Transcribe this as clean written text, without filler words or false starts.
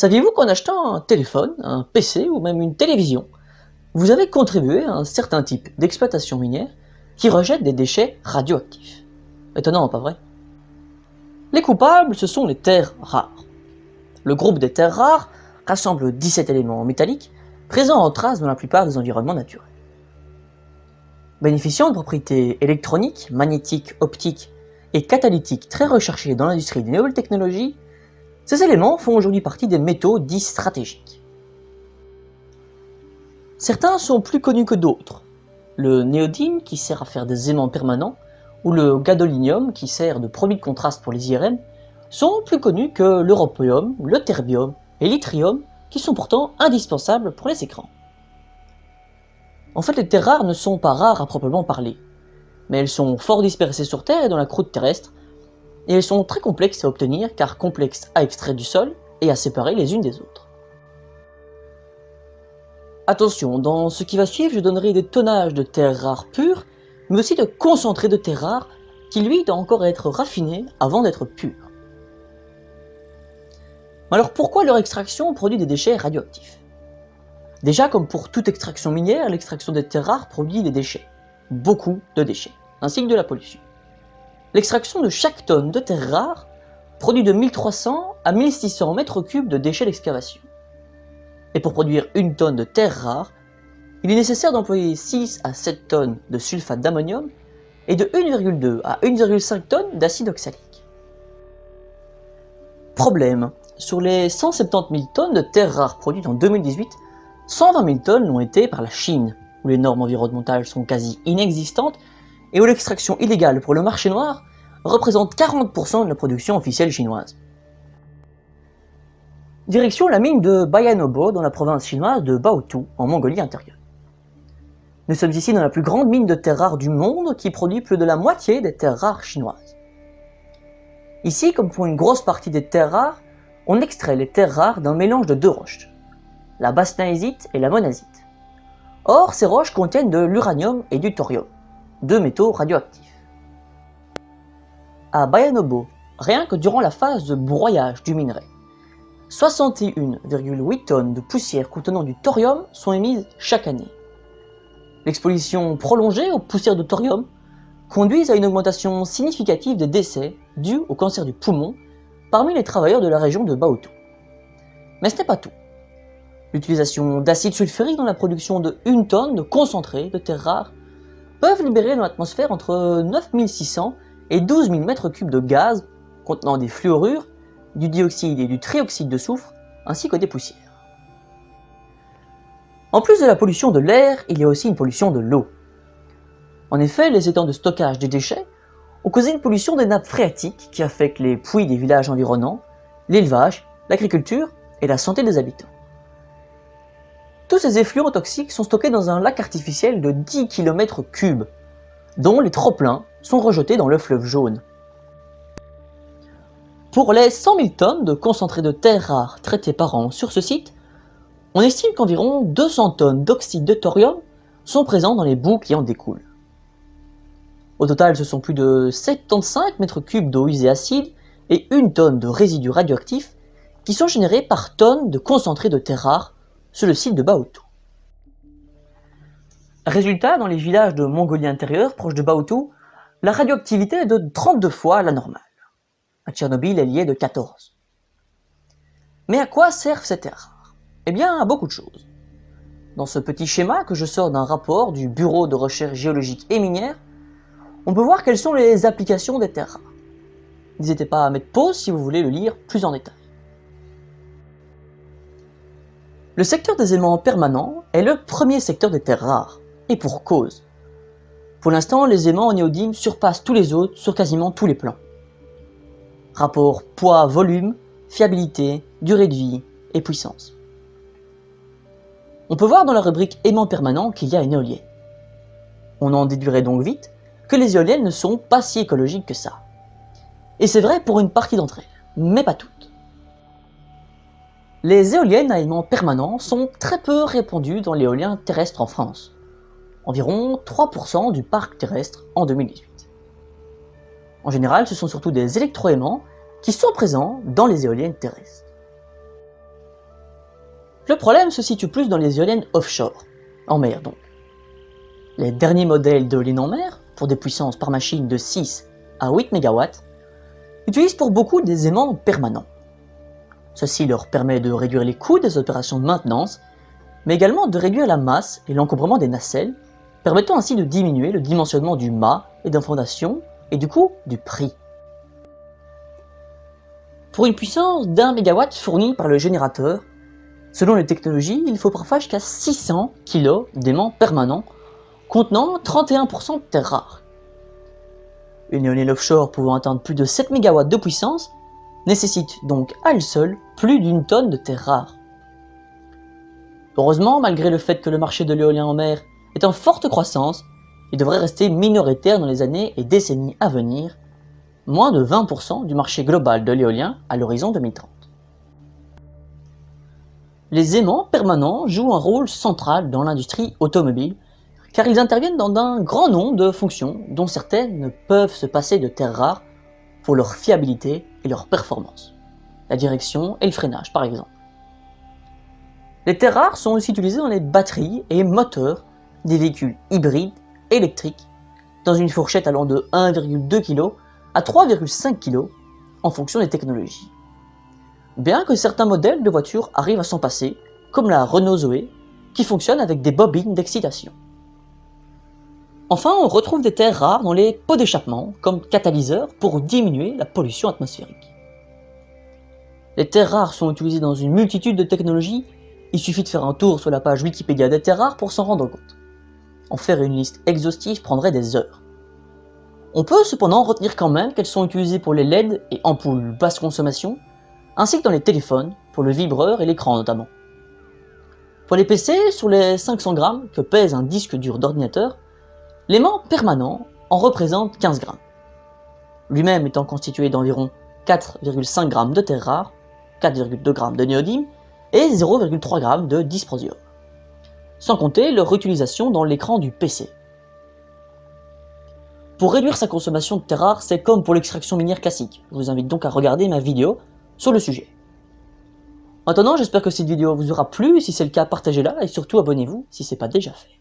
Saviez-vous qu'en achetant un téléphone, un PC ou même une télévision, vous avez contribué à un certain type d'exploitation minière qui rejette des déchets radioactifs? Étonnant, pas vrai? Les coupables, ce sont les terres rares. Le groupe des terres rares rassemble 17 éléments métalliques présents en traces dans la plupart des environnements naturels. Bénéficiant de propriétés électroniques, magnétiques, optiques et catalytiques très recherchées dans l'industrie des nouvelles technologies, ces éléments font aujourd'hui partie des métaux dits stratégiques. Certains sont plus connus que d'autres. Le néodyme qui sert à faire des aimants permanents ou le gadolinium qui sert de produit de contraste pour les IRM sont plus connus que l'européum, le terbium et l'yttrium qui sont pourtant indispensables pour les écrans. En fait, les terres rares ne sont pas rares à proprement parler, mais elles sont fort dispersées sur Terre et dans la croûte terrestre, et elles sont très complexes à obtenir car complexes à extraire du sol et à séparer les unes des autres. Attention, dans ce qui va suivre, je donnerai des tonnages de terres rares pures, mais aussi de concentrés de terres rares qui lui doit encore être raffiné avant d'être pur. Alors pourquoi leur extraction produit des déchets radioactifs? Déjà, comme pour toute extraction minière, l'extraction des terres rares produit des déchets, beaucoup de déchets, ainsi que de la pollution. L'extraction de chaque tonne de terres rares produit de 1300 à 1600 mètres cubes de déchets d'excavation. Et pour produire une tonne de terres rares, il est nécessaire d'employer 6 à 7 tonnes de sulfate d'ammonium et de 1,2 à 1,5 tonnes d'acide oxalique. Problème, sur les 170 000 tonnes de terres rares produites en 2018, 120 000 tonnes l'ont été par la Chine, où les normes environnementales sont quasi inexistantes et où l'extraction illégale pour le marché noir représente 40% de la production officielle chinoise. Direction la mine de Bayanobo dans la province chinoise de Baotou, en Mongolie intérieure. Nous sommes ici dans la plus grande mine de terres rares du monde qui produit plus de la moitié des terres rares chinoises. Ici, comme pour une grosse partie des terres rares, on extrait les terres rares d'un mélange de deux roches, la bastnaésite et la monazite. Or, ces roches contiennent de l'uranium et du thorium, deux métaux radioactifs. À Bayanobo, rien que durant la phase de broyage du minerai, 61,8 tonnes de poussière contenant du thorium sont émises chaque année. L'exposition prolongée aux poussières de thorium conduit à une augmentation significative des décès dus au cancer du poumon parmi les travailleurs de la région de Baotou. Mais ce n'est pas tout. L'utilisation d'acide sulfurique dans la production de 1 tonne de concentré de terres rares peuvent libérer dans l'atmosphère entre 9600 et 12 000 mètres cubes de gaz contenant des fluorures, du dioxyde et du trioxyde de soufre, ainsi que des poussières. En plus de la pollution de l'air, il y a aussi une pollution de l'eau. En effet, les étangs de stockage des déchets ont causé une pollution des nappes phréatiques qui affecte les puits des villages environnants, l'élevage, l'agriculture et la santé des habitants. Tous ces effluents toxiques sont stockés dans un lac artificiel de 10 km3, dont les trop-pleins sont rejetés dans le fleuve Jaune. Pour les 100 000 tonnes de concentré de terres rares traitées par an sur ce site, on estime qu'environ 200 tonnes d'oxyde de thorium sont présents dans les boues qui en découlent. Au total, ce sont plus de 75 mètres cubes d'eau usée acide et 1 tonne de résidus radioactifs qui sont générés par tonnes de concentré de terres rares sur le site de Baotou. Résultat, dans les villages de Mongolie intérieure proches de Baotou, la radioactivité est de 32 fois la normale. À Tchernobyl, elle y est de 14. Mais à quoi servent ces terres rares? Eh bien, à beaucoup de choses. Dans ce petit schéma que je sors d'un rapport du Bureau de recherche géologique et minière, on peut voir quelles sont les applications des terres rares. N'hésitez pas à mettre pause si vous voulez le lire plus en détail. Le secteur des aimants permanents est le premier secteur des terres rares, et pour cause. Pour l'instant, les aimants en néodyme surpassent tous les autres sur quasiment tous les plans. Rapport poids-volume, fiabilité, durée de vie et puissance. On peut voir dans la rubrique aimants permanents qu'il y a une éolienne. On en déduirait donc vite que les éoliennes ne sont pas si écologiques que ça. Et c'est vrai pour une partie d'entre elles, mais pas toutes. Les éoliennes à aimants permanents sont très peu répandues dans l'éolien terrestre en France, environ 3% du parc terrestre en 2018. En général, ce sont surtout des électroaimants qui sont présents dans les éoliennes terrestres. Le problème se situe plus dans les éoliennes offshore, en mer donc. Les derniers modèles d'éoliennes en mer, pour des puissances par machine de 6 à 8 MW, utilisent pour beaucoup des aimants permanents. Ceci leur permet de réduire les coûts des opérations de maintenance, mais également de réduire la masse et l'encombrement des nacelles, permettant ainsi de diminuer le dimensionnement du mât et d'un fondation, et du coup du prix. Pour une puissance d'1 MW fournie par le générateur, selon les technologies, il faut parfois jusqu'à 600 kg d'aimants permanents contenant 31% de terres rares. Une éolienne offshore pouvant atteindre plus de 7 MW de puissance nécessite donc à elle seule plus d'une tonne de terres rares. Heureusement, malgré le fait que le marché de l'éolien en mer est en forte croissance, il devrait rester minoritaire dans les années et décennies à venir, moins de 20% du marché global de l'éolien à l'horizon 2030. Les aimants permanents jouent un rôle central dans l'industrie automobile, car ils interviennent dans un grand nombre de fonctions dont certaines ne peuvent se passer de terres rares pour leur fiabilité et leur performance. La direction et le freinage par exemple. Les terres rares sont aussi utilisées dans les batteries et moteurs des véhicules hybrides électriques dans une fourchette allant de 1,2 kg à 3,5 kg en fonction des technologies. Bien que certains modèles de voitures arrivent à s'en passer, comme la Renault Zoé, qui fonctionne avec des bobines d'excitation. Enfin, on retrouve des terres rares dans les pots d'échappement comme catalyseurs pour diminuer la pollution atmosphérique. Les terres rares sont utilisées dans une multitude de technologies, il suffit de faire un tour sur la page Wikipédia des terres rares pour s'en rendre compte. En faire une liste exhaustive prendrait des heures. On peut cependant retenir quand même qu'elles sont utilisées pour les LED et ampoules basse consommation, ainsi que dans les téléphones, pour le vibreur et l'écran notamment. Pour les PC, sur les 500 grammes que pèse un disque dur d'ordinateur, l'aimant permanent en représente 15 grammes. Lui-même étant constitué d'environ 4,5 grammes de terres rares, 4,2 grammes de néodyme et 0,3 grammes de dysprosium. Sans compter leur utilisation dans l'écran du PC. Pour réduire sa consommation de terres rares, c'est comme pour l'extraction minière classique. Je vous invite donc à regarder ma vidéo sur le sujet. Maintenant, j'espère que cette vidéo vous aura plu, si c'est le cas, partagez-la et surtout abonnez-vous si ce n'est pas déjà fait.